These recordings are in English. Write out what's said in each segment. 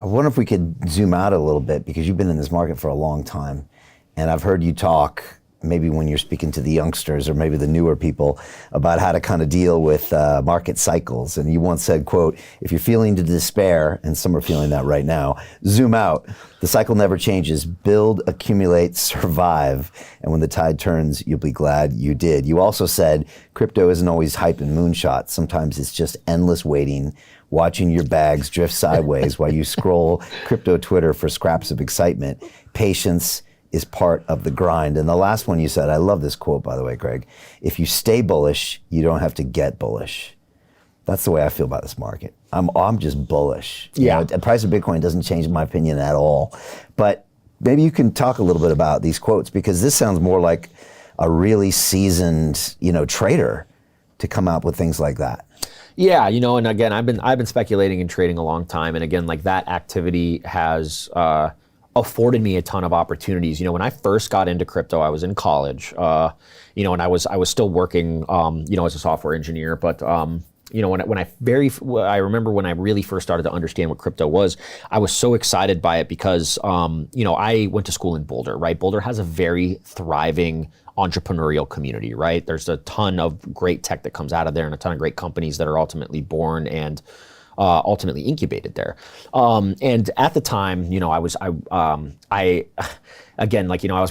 I wonder if we could zoom out a little bit because you've been in this market for a long time. And I've heard you talk, maybe when you're speaking to the youngsters or maybe the newer people, about how to kind of deal with market cycles. And you once said, quote, if you're feeling the despair, and some are feeling that right now, zoom out. The cycle never changes. Build, accumulate, survive. And when the tide turns, you'll be glad you did. You also said crypto isn't always hype and moonshots. Sometimes it's just endless waiting, watching your bags drift sideways while you scroll crypto Twitter for scraps of excitement. Patience is part of the grind. And the last one you said, I love this quote, by the way, Greg, if you stay bullish, you don't have to get bullish. That's the way I feel about this market. I'm just bullish. Yeah. You know, the price of Bitcoin doesn't change my opinion at all. But maybe you can talk a little bit about these quotes, because this sounds more like a really seasoned, trader to come out with things like that. Yeah, and again, I've been speculating and trading a long time, and again, like that activity has afforded me a ton of opportunities. When I first got into crypto, I was in college, and I was still working, as a software engineer. But I remember when I really first started to understand what crypto was, I was so excited by it because, I went to school in Boulder, right? Boulder has a very thriving entrepreneurial community, right? There's a ton of great tech that comes out of there and a ton of great companies that are ultimately born and ultimately incubated there. And at the time, I was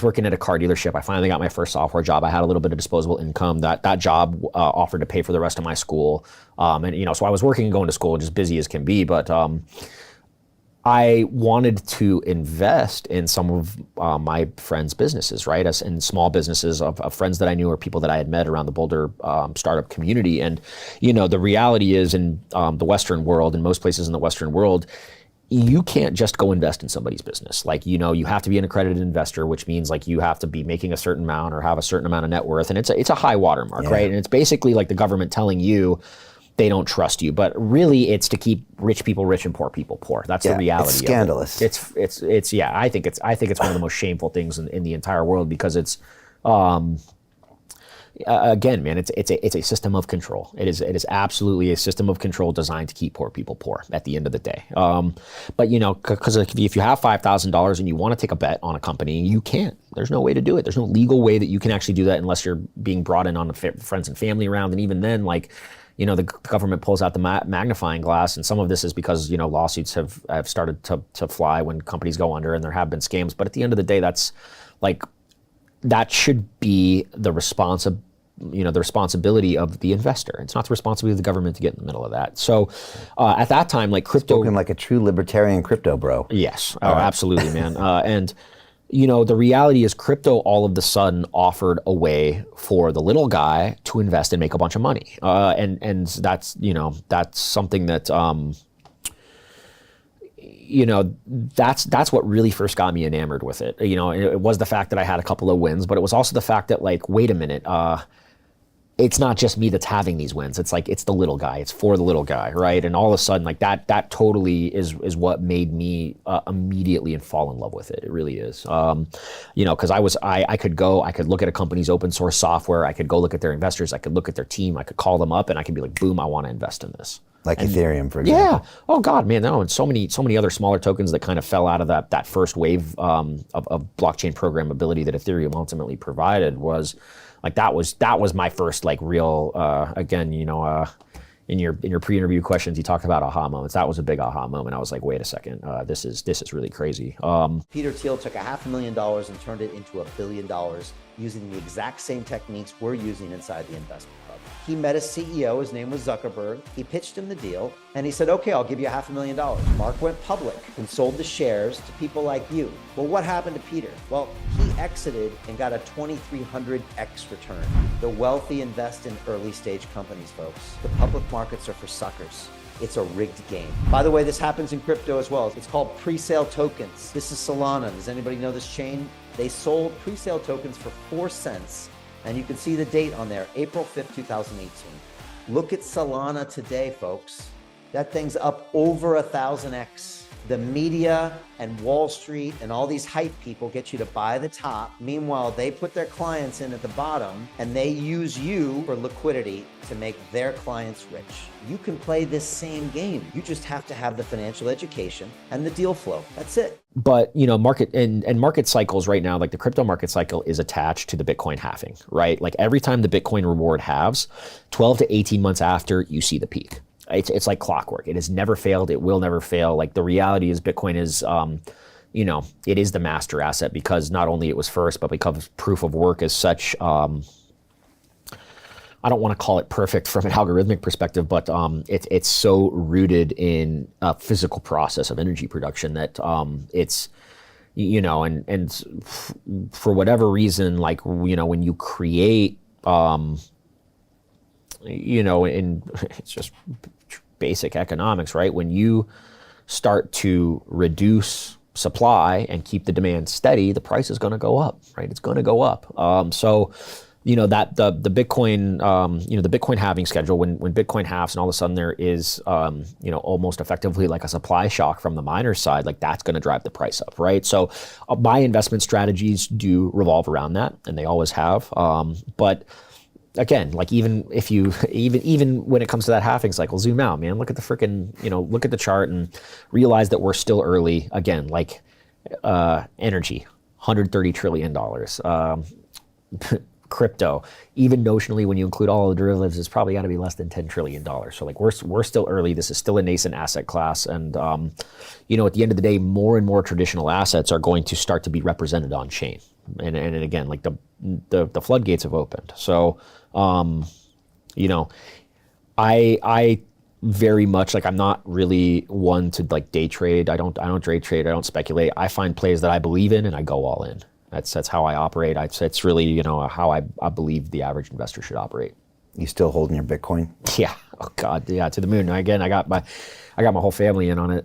working at a car dealership. I finally got my first software job. I had a little bit of disposable income. That job offered to pay for the rest of my school. So I was working and going to school, just busy as can be. But I wanted to invest in some of my friends' businesses, right? As in small businesses of friends that I knew or people that I had met around the Boulder startup community. And, the reality is in the Western world, in most places in the Western world, you can't just go invest in somebody's business. Like, you have to be an accredited investor, which means like you have to be making a certain amount or have a certain amount of net worth. And it's a high watermark, right? And it's basically like the government telling you they don't trust you, but really it's to keep rich people rich and poor people poor. That's the reality. It's scandalous. It's I think it's one of the most shameful things in the entire world, because it's again, man, it's a system of control. It is absolutely a system of control designed to keep poor people poor at the end of the day. But because if you have $5,000 and you want to take a bet on a company, you can't. There's no way to do it. There's no legal way that you can actually do that unless you're being brought in on the friends and family round, and even then, like, the government pulls out the magnifying glass, and some of this is because, lawsuits have started to fly when companies go under, and there have been scams. But at the end of the day, that should be the responsibility of the investor. It's not the responsibility of the government to get in the middle of that. So at that time, like crypto... Spoken like a true libertarian crypto bro. Yes, absolutely, man. And the reality is crypto all of a sudden offered a way for the little guy to invest and make a bunch of money. And that's something that, that's what really first got me enamored with it. It was the fact that I had a couple of wins, but it was also the fact that, like, wait a minute, it's not just me that's having these wins. It's like, it's the little guy. It's for the little guy, right? And all of a sudden, like that totally is what made me immediately fall in love with it. It really is. Because I could look at a company's open source software. I could go look at their investors. I could look at their team. I could call them up and I could be like, boom, I want to invest in this. Like Ethereum, for example. Yeah. Oh God, man, no. And so many other smaller tokens that kind of fell out of that first wave of blockchain programmability that Ethereum ultimately provided was. Like that was my first like real again, in your pre-interview questions you talked about aha moments. That was a big aha moment. I was like, wait a second, this is really crazy. Peter Thiel took $500,000 and turned it into $1 billion using the exact same techniques we're using inside the investment club. He met a CEO, his name was Zuckerberg. He pitched him the deal and he said, okay, I'll give you $500,000. Mark went public and sold the shares to people like you. Well, what happened to Peter? Well, he exited and got a 2,300x return. The wealthy invest in early stage companies, folks. The public markets are for suckers. It's a rigged game. By the way, this happens in crypto as well. It's called pre-sale tokens. This is Solana. Does anybody know this chain? They sold pre-sale tokens for 4 cents. And you can see the date on there, April 5th, 2018. Look at Solana today, folks. That thing's up over 1,000x. The media and Wall Street and all these hype people get you to buy the top. Meanwhile, they put their clients in at the bottom and they use you for liquidity to make their clients rich. You can play this same game. You just have to have the financial education and the deal flow. That's it. But market and market cycles right now, like the crypto market cycle is attached to the Bitcoin halving, right? Like every time the Bitcoin reward halves, 12 to 18 months after, you see the peak. It's like clockwork. It has never failed. It will never fail. Like the reality is Bitcoin is, it is the master asset because not only it was first, but because proof of work is such, I don't want to call it perfect from an algorithmic perspective, but it's so rooted in a physical process of energy production that it's, and for whatever reason, like, when you create, and it's just basic economics, right? When you start to reduce supply and keep the demand steady, the price is going to go up, right? It's going to go up. That the Bitcoin, the Bitcoin halving schedule, when Bitcoin halves and all of a sudden there is, almost effectively like a supply shock from the miner side, like that's going to drive the price up, right? So my investment strategies do revolve around that, and they always have. But again, like even if you, even when it comes to that halving cycle, zoom out, man, look at the freaking, look at the chart and realize that we're still early. Again, like energy, $130 trillion. Crypto, even notionally, when you include all the derivatives, it's probably got to be less than $10 trillion. So like we're still early. This is still a nascent asset class. And, at the end of the day, more and more traditional assets are going to start to be represented on chain. And again, like the floodgates have opened. So, I very much, like, I'm not really one to like day trade. I don't day trade. I don't speculate. I find plays that I believe in and I go all in. That's how I operate. It's really, how I believe the average investor should operate. You still holding your Bitcoin? Yeah. Oh God. Yeah. To the moon. Again, I got my whole family in on it.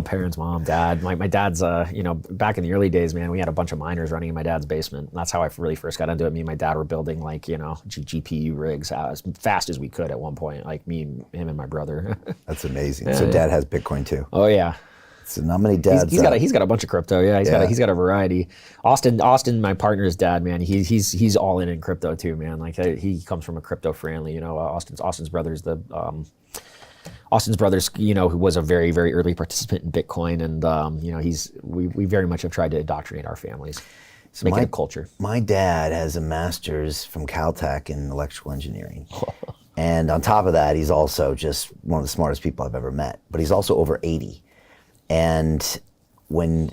Parents, mom, dad. My dad's, back in the early days, man, we had a bunch of miners running in my dad's basement. That's how I really first got into it. Me and my dad were building GPU rigs as fast as we could at one point. Like me, him, and my brother. That's amazing. So dad has Bitcoin too. Oh yeah. So not many dads. He's got a bunch of crypto. Yeah, he's got a variety. Austin, my partner's dad, man, he's all in crypto too, man. Like he comes from a crypto family. Austin's brother's who was a very, very early participant in Bitcoin, and we very much have tried to indoctrinate our families, make it a culture. My dad has a master's from Caltech in electrical engineering. And on top of that, he's also just one of the smartest people I've ever met. But he's also over 80. And when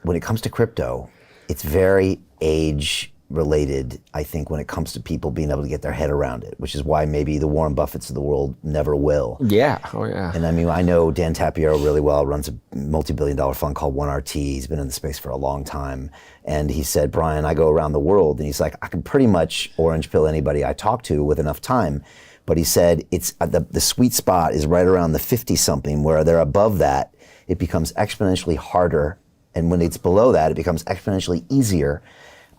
it comes to crypto, it's very age related, I think, when it comes to people being able to get their head around it, which is why maybe the Warren Buffetts of the world never will. Yeah. Oh yeah. And I mean, I know Dan Tapiero really well, runs a multi-billion-dollar fund called 1RT. He's been in the space for a long time. And he said, Brian, I go around the world, and he's like, I can pretty much orange pill anybody I talk to with enough time. But he said, it's the sweet spot is right around the 50-something, where they're above that, it becomes exponentially harder. And when it's below that, it becomes exponentially easier.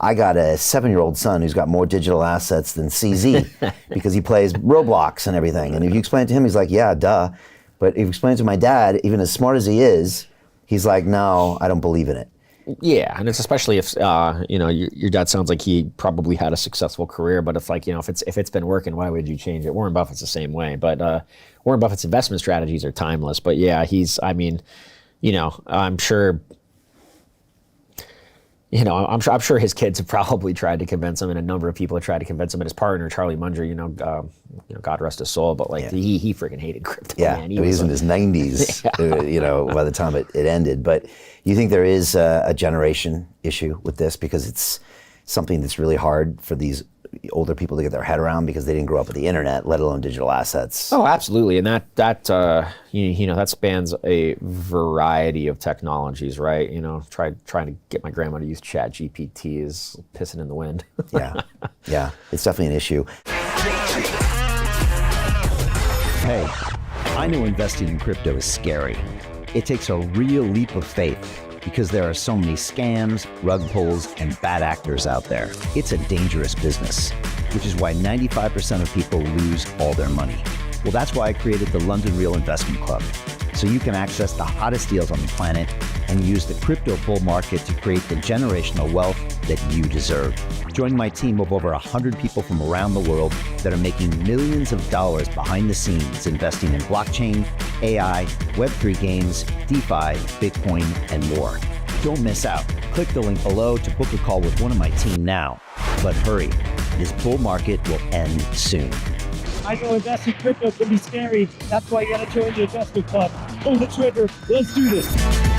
I got a 7-year-old son who's got more digital assets than CZ because he plays Roblox and everything. And if you explain it to him, he's like, yeah, duh. But if you explain it to my dad, even as smart as he is, he's like, no, I don't believe in it. Yeah, and it's especially if your dad sounds like he probably had a successful career, but if it's been working, why would you change it? Warren Buffett's the same way, but Warren Buffett's investment strategies are timeless. But yeah, I'm sure. I'm sure his kids have probably tried to convince him, and a number of people have tried to convince him. And his partner, Charlie Munger, God rest his soul, but he freaking hated crypto. Yeah, man. He was in his 90s, by the time it ended. But you think there is a generation issue with this, because it's something that's really hard for these older people to get their head around, because they didn't grow up with the internet, let alone digital assets. Oh, absolutely, and that spans a variety of technologies, right? Trying to get my grandma to use Chat GPT is pissing in the wind. yeah, it's definitely an issue. Hey, I know investing in crypto is scary. It takes a real leap of faith, because there are so many scams, rug pulls, and bad actors out there. It's a dangerous business, which is why 95% of people lose all their money. Well, that's why I created the London Real Investment Club, so you can access the hottest deals on the planet and use the crypto bull market to create the generational wealth that you deserve. Join my team of over 100 people from around the world that are making millions of dollars behind the scenes investing in blockchain, AI, Web3 games, DeFi, Bitcoin, and more. Don't miss out. Click the link below to book a call with one of my team now. But hurry, this bull market will end soon. I know investing crypto can be scary. That's why you gotta join the investment club. Pull the trigger. Let's do this.